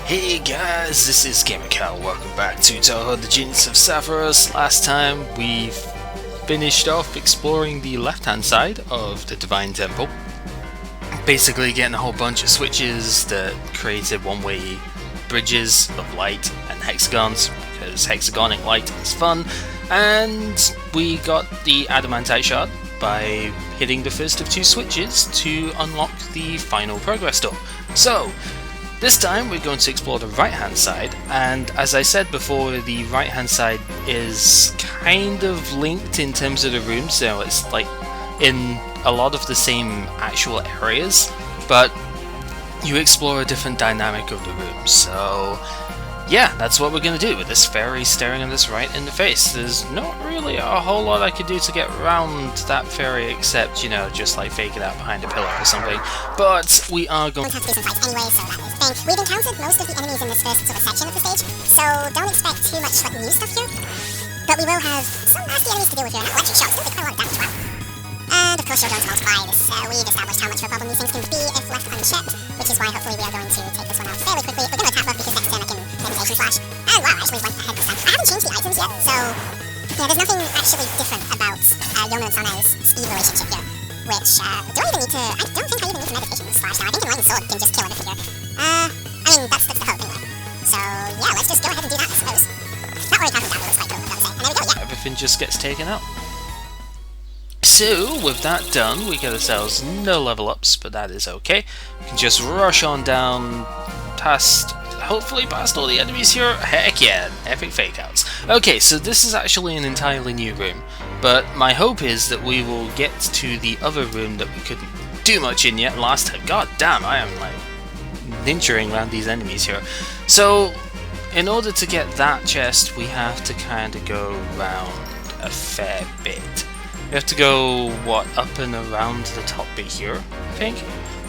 Hey guys, this is GamerCal. Welcome back to Touhou, the Genius of Sephiroth. Last time we finished off exploring the left-hand side of the Divine Temple. Basically getting a whole bunch of switches that created one-way bridges of light and hexagons, because hexagonic light is fun. And we got the Adamantite Shard by hitting the first of two switches to unlock the final progress door. So, this time we're going to explore the right hand side, and as I said before, the right hand side is kind of linked in terms of the rooms, so it's like in a lot of the same actual areas, but you explore a different dynamic of the rooms. So yeah, that's what we're going to do with this fairy staring at us right in the face. There's not really a whole lot I could do to get around that fairy except, you know, just like fake it out behind a pillar or something. But we are going to have to do some fights anyway, so that is the thing. We've encountered most of the enemies in this first sort of section of the stage, so don't expect too much like new stuff here. But we will have some nasty enemies to deal with here, and electric shocks do quite a lot of damage as well. And of course you're going to multiply this. We've established how much of a problem these things can be if left unchecked, which is why hopefully we are going to take this one out fairly quickly. We're going to attack buff because next turn I can meditation flash. And wow, actually went ahead this time. I haven't changed the items yet, so yeah, there's nothing actually different about Yona and Sanae's speed relationship here. Which, do I even need to... I don't think I even need to meditation this flash now. I think Enlightened Sword can just kill everything here. I mean, that's the hope anyway. So yeah, let's just go ahead and do that, I suppose. That already happened down, it looks quite cool, I've got to say. And there we go, yeah. everything just gets taken out. So, with that done, we get ourselves no level ups, but that is okay. We can just rush on down past, hopefully past all the enemies here. Heck yeah, epic fake outs. Okay, so this is actually an entirely new room, but my hope is that we will get to the other room that we couldn't do much in yet last time. God damn, I am like ninjaing around these enemies here. So, in order to get that chest, we have to kind of go around a fair bit. You have to go, what, up and around the top bit here, I think?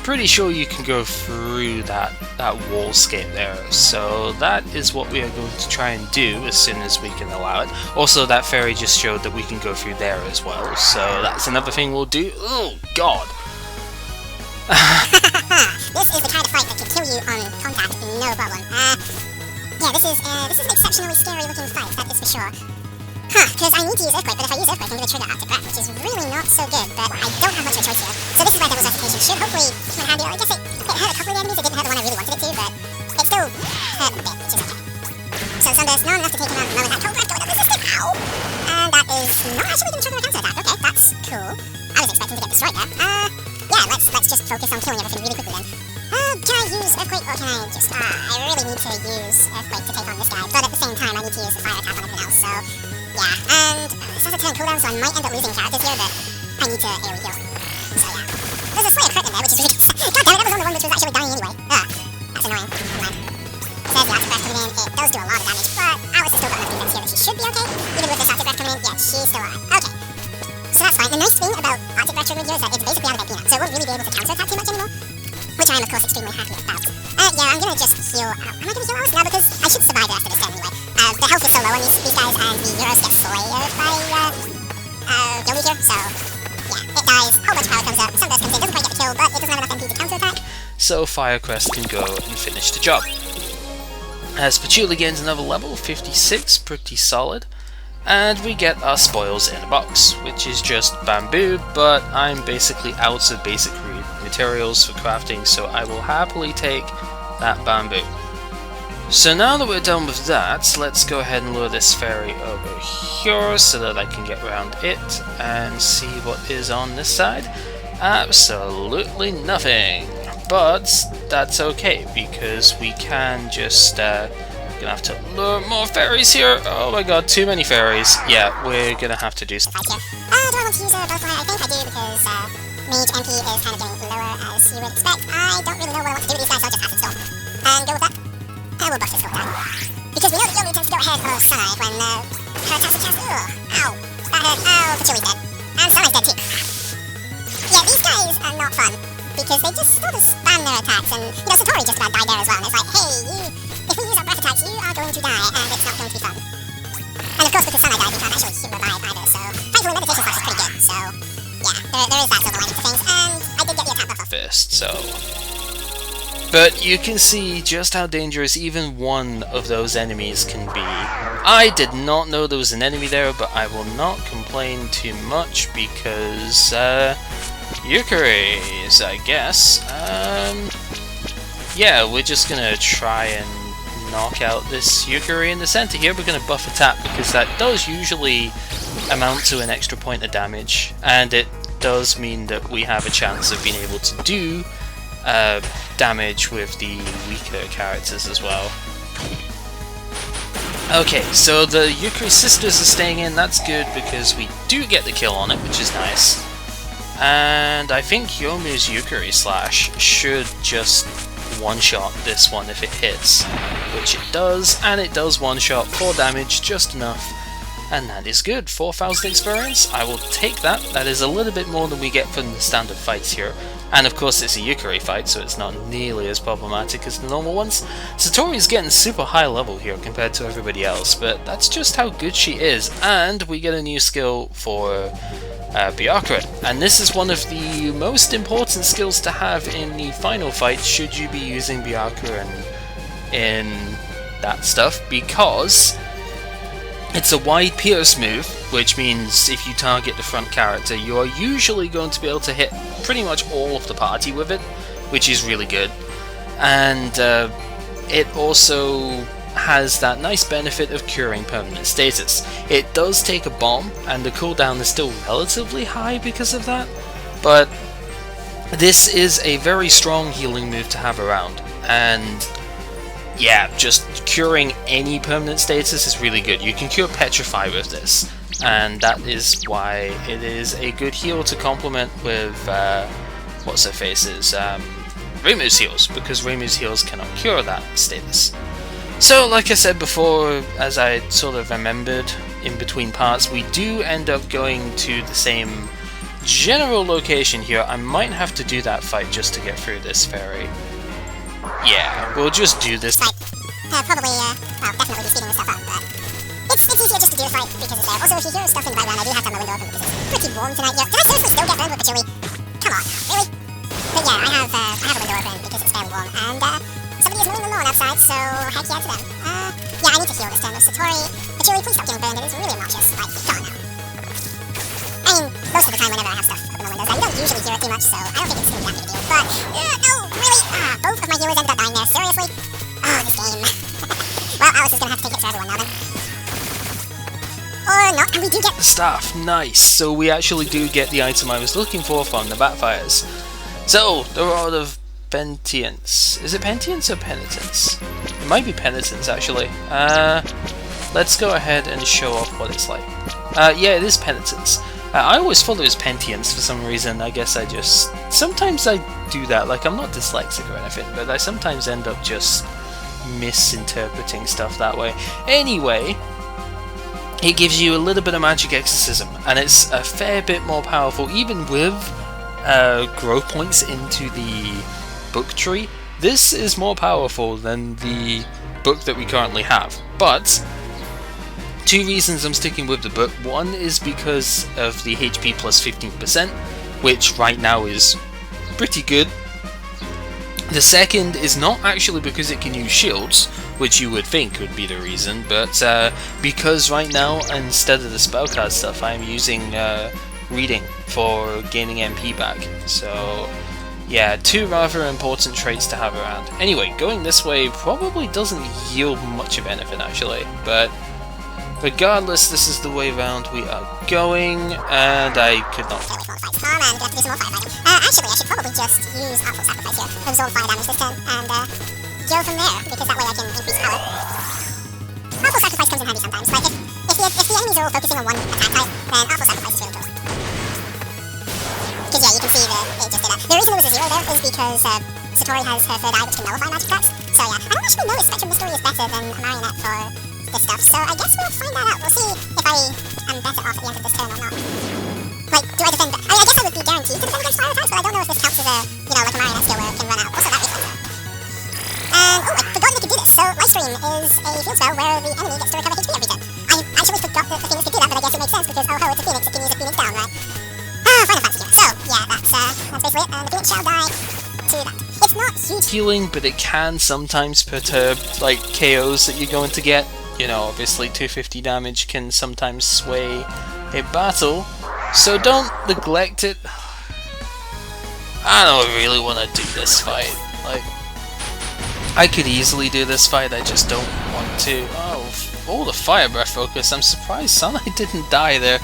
Pretty sure you can go through that wallscape there, so that is what we are going to try and do as soon as we can allow it. Also, that fairy just showed that we can go through there as well, so that's another thing we'll do. Oh, God! This is the kind of fight that can kill you on contact, no problem. Yeah, this is an exceptionally scary looking fight, that is for sure. Because I need to use Earthquake, but if I use Earthquake, I'm going to trigger Arctic Breath, which is really not so good, but I don't have much of a choice here. So this is where Devil's Recitation should hopefully come in handy. I guess it hurt a couple of the enemies, it didn't hurt the one I really wanted it to, but it still hurt a bit, which is okay. So Sunburst, not enough to take him out at the moment. That Cold Breath going up resistant, ow! And that is not actually going to trigger a counter attack. Okay, that's cool. I was expecting to get destroyed there. Yeah, let's just focus on killing everything really quickly then. Can I use Earthquake, or can I just... I really need to use Earthquake to take on this guy, but at the same time I need to use the Fire attack on everything else, so... Yeah, and this has a turn cooldown, so I might end up losing characters here, but I need to AoE heal. So yeah. There's a Slayer crit in there, which is ridiculous. God damn it, that was on the one which was actually dying anyway. That's annoying. Never mind. There's the Arctic Breath coming in. It does do a lot of damage, but Alice has still got enough defense here that she should be okay. Even with this Arctic Breath coming in, yeah, she's still alright. Okay. So that's fine. The nice thing about Arctic Breath triggering here is that it's basically out of their peanut, so it won't really be able to counter-attack too much anymore. Which I am, of course, extremely happy about. Yeah, I'm gonna just heal out. Am I gonna heal Alice? No, because I should survive the rest of this turn anyway. The health is so low on these guys, and the Euros get slayed by Yoni here, so yeah, it dies, whole bunch of power comes up, Sunburst comes in, doesn't quite get the kill, but it doesn't have enough MP to counter-attack. So Firecrest can go and finish the job. As Patchouli gains another level, 56, pretty solid. And we get our spoils in a box, which is just bamboo, but I'm basically out of basic materials for crafting, so I will happily take that bamboo. So now that we're done with that, let's go ahead and lure this fairy over here so that I can get around it and see what is on this side. Absolutely nothing, but that's okay because we can just gonna have to lure more fairies here. Oh my god, too many fairies. Yeah, we're gonna have to do something. Do I want to use Butterfly? I think I do because Mage MP is kind of getting lower as you would expect. I don't really know what I want to do with these guys, so I'll just Acid Storm and go with that. We'll buff this cooldown. Because we know that Yomi tends to go ahead of Sanae when her attacks are cast. Ow! That hurt. Ow, Patchouli's dead. And Sanae's dead too. Yeah, these guys are not fun because they just sort of spam their attacks, and you know, Satori just about died there as well, and it's like, hey, if we use our breath attacks, you are going to die, and it's not going to be fun. And of course, because Sanae died, we can't actually revive either, so thankfully meditation slash is pretty good, so yeah, there is that silver lining to things, and I did get the attack buff off. First, so... So, yeah, there is that silver lining to things, and I did get the attack buff off. So, yeah, there is that silver lining to things, and I did get the attack buff off. So, yeah, there is that silver lining to things, and I did get the attack buff off. But you can see just how dangerous even one of those enemies can be. I did not know there was an enemy there, but I will not complain too much because, Yukuris, I guess. Yeah, we're just gonna try and knock out this Yukari in the center here. We're gonna buff attack because that does usually amount to an extra point of damage, and it does mean that we have a chance of being able to do damage with the weaker characters as well. Okay, so the Yukari sisters are staying in. That's good because we do get the kill on it, which is nice. And I think Yomu's Yukari Slash should just one-shot this one if it hits, which it does, and it does one-shot 4 damage, just enough. And that is good. 4,000 experience, I will take that. That is a little bit more than we get from the standard fights here. And of course it's a Yukari fight, so it's not nearly as problematic as the normal ones. Satori is getting super high level here compared to everybody else, but that's just how good she is. And we get a new skill for Byakuren. And this is one of the most important skills to have in the final fight, should you be using Byakuren in that stuff, because it's a wide pierce move, which means if you target the front character, you are usually going to be able to hit pretty much all of the party with it, which is really good. And it also has that nice benefit of curing permanent status. It does take a bomb, and the cooldown is still relatively high because of that, but this is a very strong healing move to have around, and yeah, just curing any permanent status is really good. You can cure Petrify with this, and that is why it is a good heal to complement with, what's her face's, Reimu's heals, because Reimu's heals cannot cure that status. So, like I said before, as I sort of remembered in between parts, we do end up going to the same general location here. I might have to do that fight just to get through this ferry. Yeah, we'll just do this. Probably, well, definitely be speeding this stuff up, but it's easier just to do the fight because it's there. Also, if you hear stuff in the background, I do have to have my window open because it's pretty warm tonight here. Did I seriously still get burned with the chili? Come on, really? But yeah, I have a window open because it's fairly warm, and somebody is mowing the lawn outside, so heck yeah to them. Yeah, I need to heal this turn with Satori. But Chili, please stop getting burned, it is really obnoxious. Like, come on now. I mean, most of the time whenever I have stuff open my windows, you don't usually hear it too much, so I don't think it's going to be that big a deal. But, no, really? Both of my healers ended up dying there, seriously? Oh, this game. Well, Alice is going to have to take it for everyone now then. Or not, and we do get the staff. Nice. So we actually do get the item I was looking for from the Backfires. So, the Rod of Penitence. Is it Penitence or Penitence? It might be Penitence, actually. Let's go ahead and show off what it's like. Yeah, it is Penitence. I always thought it was Penitence for some reason. I guess I just... Sometimes I do that. Like, I'm not dyslexic or anything, but I sometimes end up just misinterpreting stuff that way. Anyway, it gives you a little bit of magic exorcism, and it's a fair bit more powerful, even with growth points into the book tree. This is more powerful than the book that we currently have, but 2 reasons I'm sticking with the book. One is because of the HP plus 15%, which right now is pretty good. The second is not actually because it can use shields, which you would think would be the reason, but because right now, instead of the spell card stuff, I'm using reading for gaining MP back. So yeah, 2 rather important traits to have around. Anyway, going this way probably doesn't yield much of anything actually, but regardless, this is the way round we are going, and I could not. Actually, I should probably just use Artful Sacrifice here, absorb fire damage this turn, and go from there, because that way I can increase power. Artful Sacrifice comes in handy sometimes. Like, if the enemies are all focusing on one attack type, then Artful Sacrifice is really close. Because yeah, you can see that it just did that. The reason there was a 0 there is because Satori has her third eye which can nullify magic attacks. So yeah, I don't actually know if Spectrum Mystery is better than a Marionette for this stuff, so I guess we'll find that out. We'll see if I am better off at the end of this turn or not. Like, do I defend? I guess I would be guaranteed to defend against fire attacks, but I don't know if this counts as a, you know, like a Marionette skill where it can run out. Also, that reflex there. And, oh, I forgot you could do this. So, Lightstream is a field spell where the enemy gets to recover HP every turn. I actually forgot that the Phoenix could do that, but I guess it makes sense because, oh ho, it's a Phoenix, it can use a Phoenix down, right? Final Fantasy here. So, yeah, that's basically it, and the Phoenix shall die to that. it's not huge healing, but it can sometimes perturb like KOs that you're going to get. You know, obviously 250 damage can sometimes sway a battle, so don't neglect it. I don't really want to do this fight. Like, I could easily do this fight, I just don't want to. Oh, the fire breath focus. I'm surprised Sunlight didn't die there.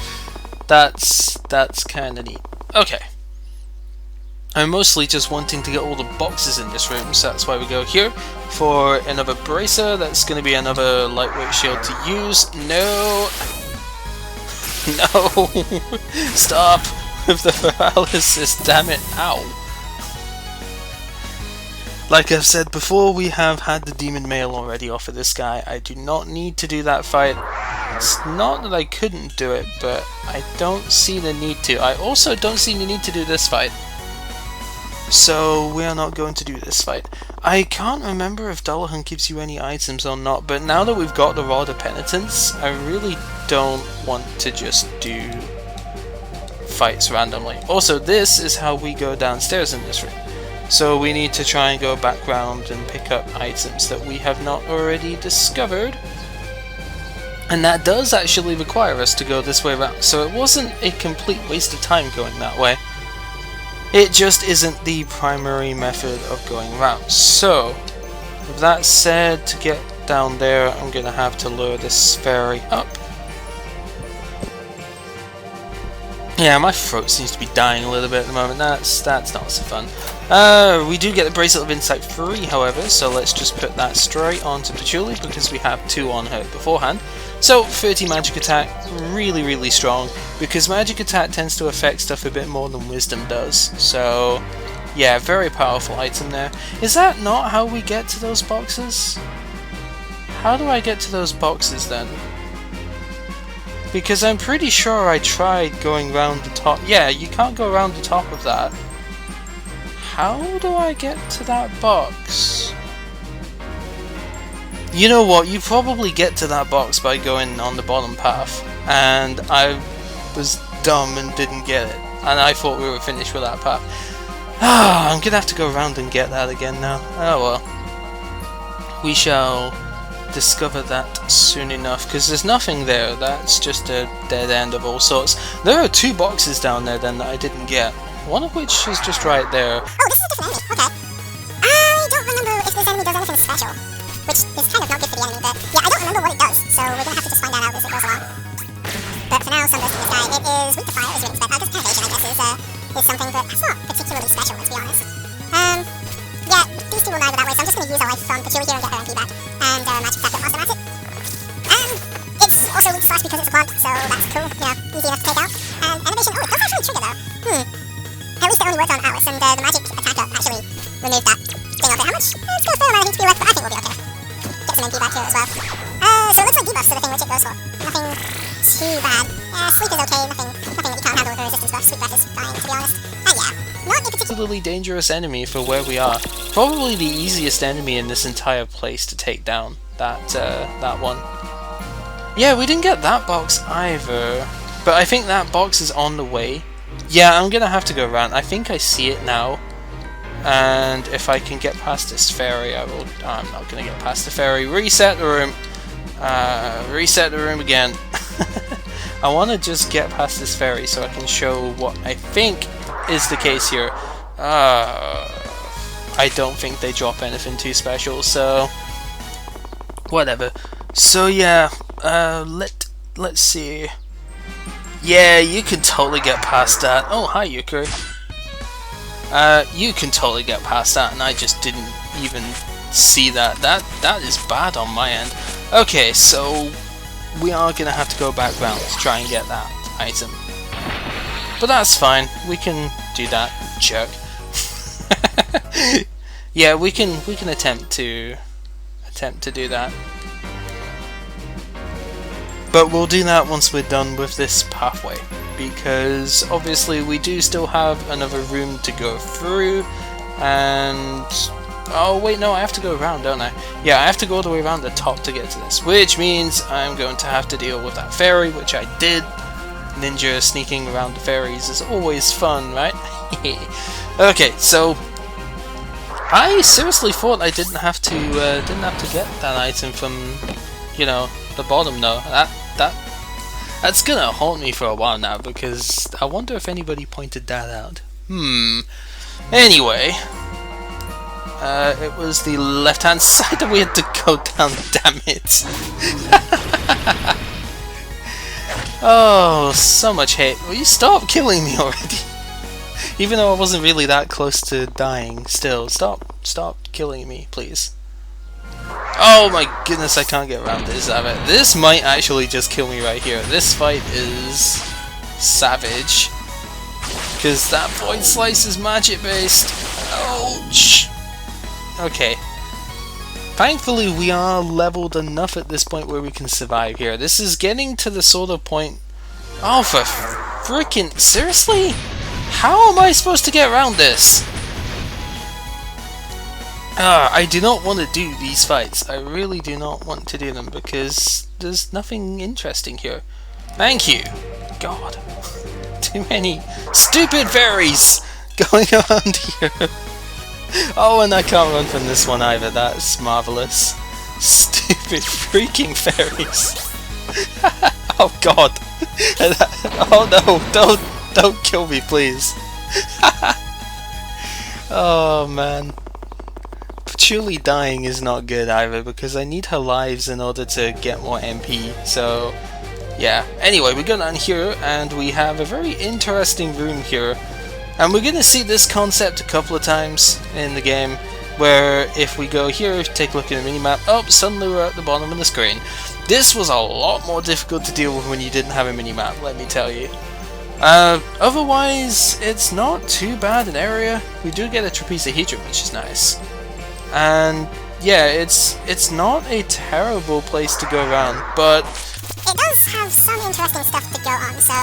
That's kind of neat. Okay. I'm mostly just wanting to get all the boxes in this room, so that's why we go here for another bracer. That's going to be another lightweight shield to use. No! No! Stop with the paralysis, damn it. Ow. Like I've said before, we have had the demon mail already off of this guy. I do not need to do that fight. It's not that I couldn't do it, but I don't see the need to. I also don't see the need to do this fight. So we are not going to do this fight. I can't remember if Dullahan gives you any items or not, but now that we've got the Rod of Penitence, I really don't want to just do fights randomly. Also, this is how we go downstairs in this room. So we need to try and go back round and pick up items that we have not already discovered. And that does actually require us to go this way around, so it wasn't a complete waste of time going that way. It just isn't the primary method of going around. So, with that said, to get down there, I'm going to have to lure this ferry up. Yeah, my throat seems to be dying a little bit at the moment. That's not so fun. We do get the Bracelet of Insight free, however, so let's just put that straight onto Patchouli because we have 2 on her beforehand. So, 30 magic attack, really strong, because magic attack tends to affect stuff a bit more than wisdom does. So, yeah, very powerful item there. Is that not how we get to those boxes? How do I get to those boxes then? Because I'm pretty sure I tried going round the top. Yeah, you can't go around the top of that. How do I get to that box? You know what, you probably get to that box by going on the bottom path. And I was dumb and didn't get it. And I thought we were finished with that path. Ah, I'm gonna have to go around and get that again now. Oh well. We shall discover that soon enough, because there's nothing there. That's just a dead end of all sorts. There are 2 boxes down there then that I didn't get, one of which is just right there. Oh, this is a different enemy. Okay. I don't remember if this enemy does anything special, which is kind of not good for the enemy, but yeah, I don't remember what it does, so we're gonna have to just find that out as it goes along. But for now, Sunburst in the Sky, it is weak to fire, as you would expect. I guess Innovation, I guess, is something, but that's not particularly special, let's be honest. Yeah, these 2 will neither that way, so I'm just gonna use a life from Patchouli here and get her MP back. And magic attack at Master Magic. It's also weak to slash because it's a plant, so that's cool, you know, easy enough to take out. And Innovation, oh, it does actually trigger though. At least it only worked on Alice, and the magic attacker actually removed that thing off it. How much? It's got a fair amount of HP left, but I think we'll be okay. Get some MP back here as well. So it looks like debuffs are the thing which it goes for. Nothing too bad. Sleep is okay, nothing that you can't handle with her resistance buff. Sweet breath is fine, to be honest. And yeah, not a particularly dangerous enemy for where we are. Probably the easiest enemy in this entire place to take down. That one. Yeah, we didn't get that box either. But I think that box is on the way. Yeah, I'm gonna have to go around. I think I see it now. And if I can get past this ferry, I will. I'm not gonna get past the ferry. Reset the room. Reset the room again. I want to just get past this ferry so I can show what I think is the case here. I don't think they drop anything too special, so whatever. So yeah, let's see. Yeah, you can totally get past that. Oh, hi Yukari. You can totally get past that, and I just didn't even see that. That is bad on my end. Okay, so we are gonna have to go back round to try and get that item. But that's fine. We can do that, jerk. Yeah, we can attempt to do that. But we'll do that once we're done with this pathway, because obviously we do still have another room to go through, and oh wait, no, I have to go around, don't I? Yeah, I have to go all the way around the top to get to this, which means I'm going to have to deal with that ferry, which I did. Ninja sneaking around the ferries is always fun, right? Okay, so I seriously thought I didn't have to get that item from, you know, the bottom though. That's gonna haunt me for a while now, because I wonder if anybody pointed that out. Anyway, it was the left-hand side that we had to go down. Damn it! Oh, so much hate. Will you stop killing me already? Even though I wasn't really that close to dying, still, stop killing me, please. Oh my goodness, I can't get around this. This might actually just kill me right here. This fight is savage, because that void slice is magic based. Ouch! Okay. Thankfully, we are leveled enough at this point where we can survive here. This is getting to the sort of point... Oh, for freaking... Seriously? How am I supposed to get around this? I do not want to do these fights. I really do not want to do them, because there's nothing interesting here. Thank you! God. Too many stupid fairies going around here. Oh, and I can't run from this one either. That's marvelous. Stupid freaking fairies. Oh god. Oh no, don't kill me, please. Oh man. Patchouli dying is not good either, because I need her lives in order to get more MP, so yeah. Anyway, we go down here and we have a very interesting room here, and we're gonna see this concept a couple of times in the game, where if we go here, take a look at the minimap, oh, suddenly we're at the bottom of the screen. This was a lot more difficult to deal with when you didn't have a minimap, let me tell you. Otherwise, it's not too bad an area. We do get a trapezohedron, which is nice. And yeah, it's not a terrible place to go around, but it does have some interesting stuff to go on, so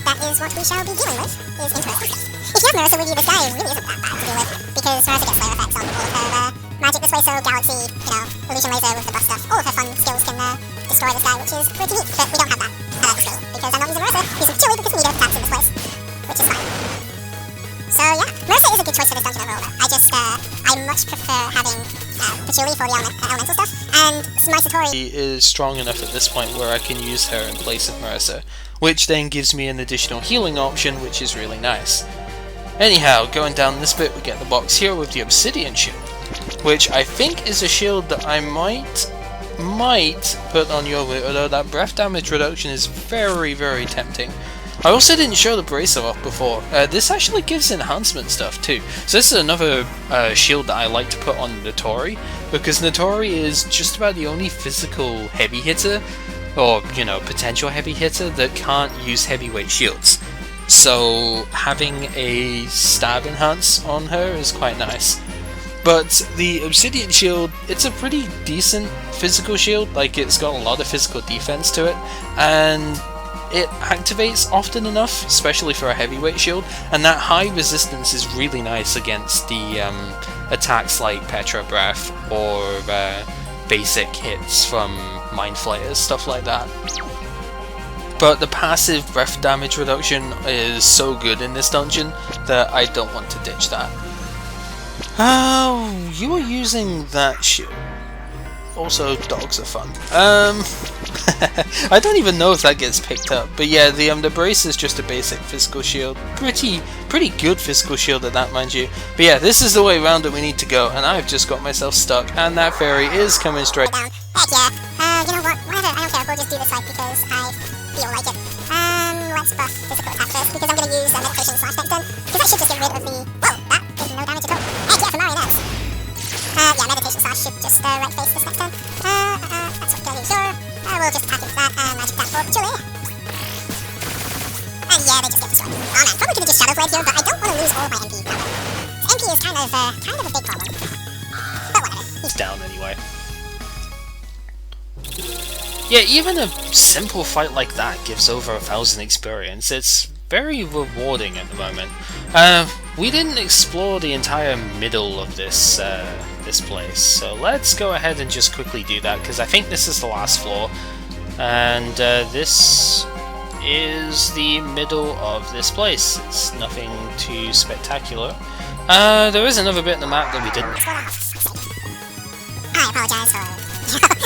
that is what we shall be dealing with, is interesting stuff. If you have Marissa with you, this guy really isn't that bad to deal with, because Marissa gets slayer effects on all of her magic this way, so Galaxy, you know, illusion laser with the buff stuff, all of her fun skills can destroy this guy, which is pretty neat, but we don't have that this game, because I'm not using Marissa, using Chili because Meteor attacks in this place, which is fine. So yeah, Marissa is a good choice for this dungeon overall though. I much prefer having Patchouli for the elemental stuff, and my Satori is strong enough at this point where I can use her in place of Marissa, which then gives me an additional healing option, which is really nice. Anyhow, going down this bit, we get the box here with the obsidian shield, which I think is a shield that I might put on your route, although that breath damage reduction is very, very tempting. I also didn't show the bracer off before. This actually gives enhancement stuff too. So this is another shield that I like to put on Notori, because Notori is just about the only physical heavy hitter, or you know, potential heavy hitter that can't use heavyweight shields. So having a stab enhance on her is quite nice. But the obsidian shield, it's a pretty decent physical shield. Like, it's got a lot of physical defense to it, and it activates often enough, especially for a heavyweight shield, and that high resistance is really nice against the attacks like Petra Breath or basic hits from Mind Flayers, stuff like that. But the passive breath damage reduction is so good in this dungeon that I don't want to ditch that. Oh, you are using that shield. Also, dogs are fun. I don't even know if that gets picked up, but yeah, the brace is just a basic physical shield. Pretty good physical shield at that, mind you. But yeah, this is the way around that we need to go, and I've just got myself stuck, and that fairy is coming straight down. Heck yeah. You know what? Whatever. I don't care. We'll just do this fight because I feel like it. Let's buff physical attack first, because I'm going to use meditation slash next turn, because that should just get rid of the... Whoa, that did no damage at all. Heck yeah, for marionettes. Yeah, meditation slash should just right face this next turn. That's what we're going to do, sure. We'll just attack into that, magic that for Chili. And yeah, they just get destroyed. Oh man, probably could have just Shadow Blade here, but I don't want to lose all of my MP power. So MP is kind of a big problem. But whatever. He's down anyway. Yeah, even a simple fight like that gives over 1,000 experience. It's very rewarding at the moment. We didn't explore the entire middle of this this place, so let's go ahead and just quickly do that, because I think this is the last floor, and this is the middle of this place. It's nothing too spectacular. There is another bit in the map that we didn't. I apologize for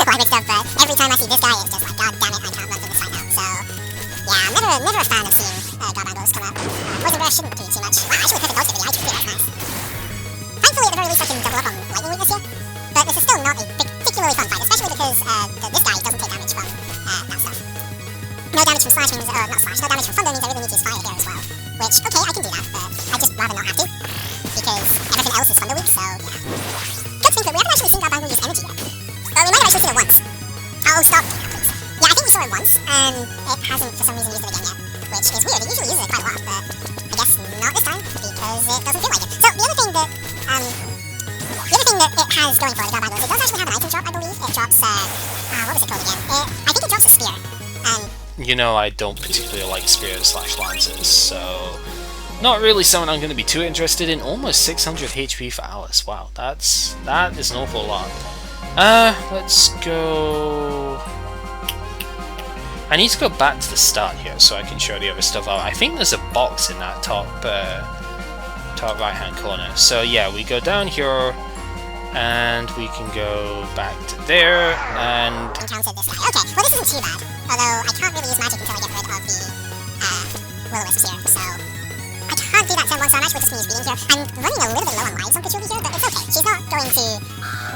language stuff, but every time I see this guy, it's just like, god damn it, I can't run through this right now. So, yeah, I'm never a fan of seeing Garbangles come up. Poison Breath shouldn't do too much. Wow, actually, perfect ultimate really, I just feel that's nice. Thankfully, at the very least, I can double up on lightning weakness here, but this is still not a particularly fun fight, especially because this guy doesn't take damage from that stuff. No damage from slash means, not slash, no damage from thunder means I really need to use fire here as well. Which, okay, I can do that, but I'd just rather not have to, because everything else is thunder weak, so yeah. Good thing, but we haven't actually seen Garbangle use energy yet. Well, we might have actually seen it once. Oh, stop doing that, please. Yeah, I think we saw it once, and it hasn't for some reason used it again yet, which is weird. It usually uses it quite a lot, but I guess not this time, because it doesn't feel like it. So, the other thing that it has going for it, the Garbangle, is it does actually have an item drop, I believe. It drops, what was it called again? I think it drops a spear, and you know, I don't particularly like spears slash lances, so not really something I'm going to be too interested in. Almost 600 HP for Alice. Wow, that is an awful lot. Let's go. I need to go back to the start here so I can show the other stuff out. I think there's a box in that top right hand corner. So yeah, we go down here and we can go back to there and encounter this guy. Okay, well this isn't too bad. Although I can't really use magic until I get rid of the will-o-wisps here, so I can't do that turn 1, so I'm actually just going to use beating here. I'm running a little bit low on lives on Touhou here, but it's okay. She's not going to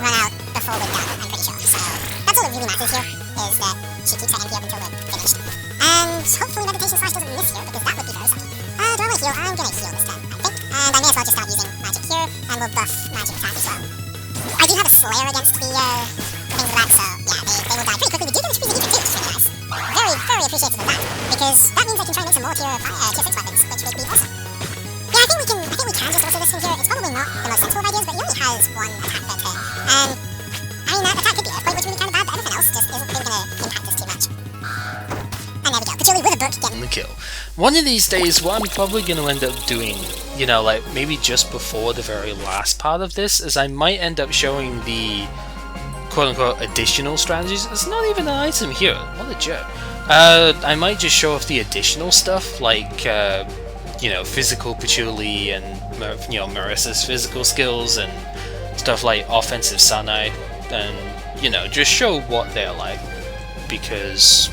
run out before we're done, I'm pretty sure. So that's all that really matters here, is that she keeps her MP up until we're finished. And hopefully Meditation Slash doesn't miss here, because that would be very sucky. Do I want to heal? I'm going to heal this time, I think. And I may as well just start using magic here, and we'll buff magic attack as well. I do have a Slayer against the things of that, so yeah, they will die pretty quickly. We do damage freezing ether too, which is really nice. Very, very appreciative of that, because that means I can try and make some more tier 6 weapons, which would be awesome. Yeah, I think we can just also this from here. It's probably not the most sensible of ideas, but he only has one attack per turn. And I mean, that attack could be Earthquake, which would be kind of bad, but everything else just isn't really going to impact us too much. And there we go. Patchouli with a book getting the kill. One of these days, what I'm probably going to end up doing, you know, like maybe just before the very last part of this, is I might end up showing the quote-unquote additional strategies. It's not even an item here. What a jerk. I might just show off the additional stuff, like, you know, physical Patchouli and, you know, Marissa's physical skills and stuff like offensive Sanai, and, you know, just show what they're like, because,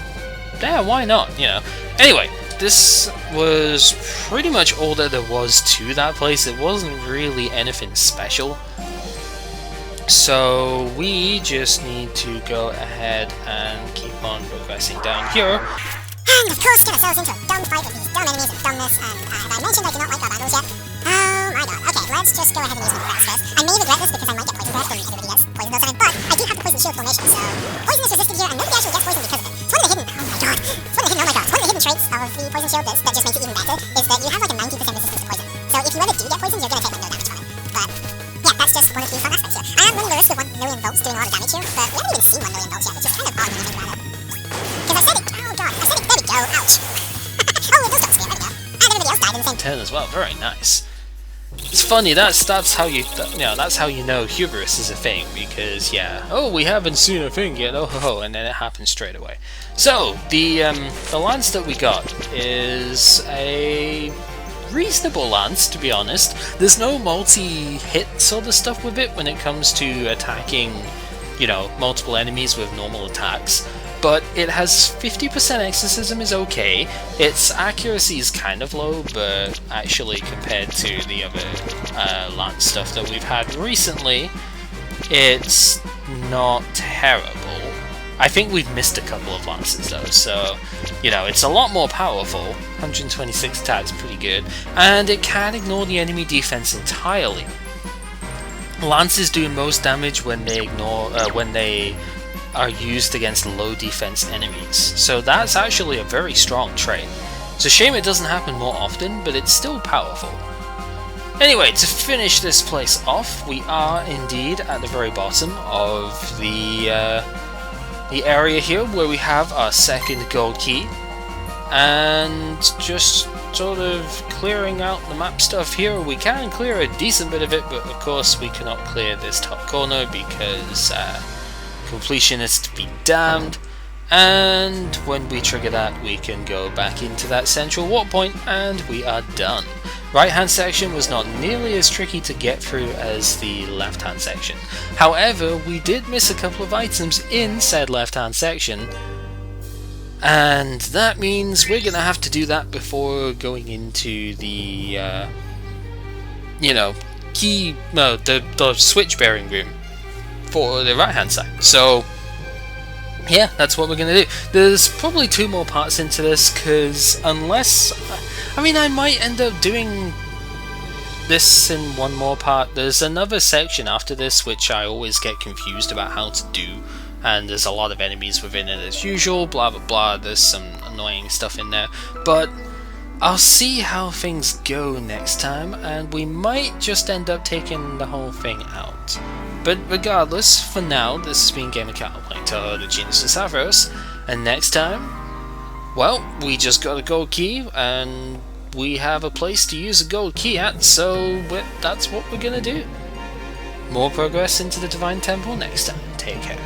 yeah, why not, you know. Anyway, this was pretty much all that there was to that place. It wasn't really anything special. So we just need to go ahead and keep on progressing down here. And of course get ourselves into a dumb fight with these dumb enemies of dumbness, and as I mentioned, I do not like Garbangles yet. Oh my god. Okay, let's just go ahead and use my grass first. I may regret this because I might get poison breath when everybody gets poison breath, but I do have the poison shield formation, so poison is resisted here, and nobody actually gets poison because of it. It's one of the hidden, oh my god, it's one of the hidden traits of the poison shield that just makes it even better, is that you have like a 90% resistance to poison. So if you ever do get poison, you're gonna take like no damage from it. But yeah, that's just one of the fun aspects here. I am running the risk of 1 million volts doing a lot of damage here, but we haven't even seen 1 million volts yet, which is kind of odd when you think about it. Because I said it, oh god, I said it, there we go, ouch. Oh, it does got a spear, there we go. And everybody else died in the same turn as well, very nice. It's funny, that's how you know, that's how you know hubris is a thing, because yeah, oh, we haven't seen a thing yet, oh ho ho, and then it happens straight away. So the lance that we got is a reasonable lance, to be honest. There's no multi-hit sort of stuff with it when it comes to attacking, you know, multiple enemies with normal attacks. But it has 50% exorcism is okay. Its accuracy is kind of low, but actually compared to the other lance stuff that we've had recently, it's not terrible. I think we've missed a couple of lances though, so, you know, it's a lot more powerful. 126 attacks, pretty good. And it can ignore the enemy defense entirely. Lances do most damage when they are used against low defense enemies, so that's actually a very strong trait. It's a shame it doesn't happen more often, but it's still powerful. Anyway, to finish this place off, we are indeed at the very bottom of the area here, where we have our second gold key, and just sort of clearing out the map stuff here. We can clear a decent bit of it, but of course we cannot clear this top corner because completionists be damned, and when we trigger that we can go back into that central warp point and we are done. right hand section was not nearly as tricky to get through as the left hand section. However, we did miss a couple of items in said left hand section, and that means we're gonna have to do that before going into the the switch bearing room for the right hand side. So yeah, that's what we're gonna do. There's probably 2 more parts into this, because unless I might end up doing this in one more part. There's another section after this which I always get confused about how to do, and there's a lot of enemies within it as usual, blah blah blah. There's some annoying stuff in there, but I'll see how things go next time, and we might just end up taking the whole thing out. But regardless, for now, this has been GamerCat playing Touhou, the Genius of Savros, and next time, well, we just got a gold key, and we have a place to use a gold key at, so that's what we're gonna do. More progress into the Divine Temple next time. Take care.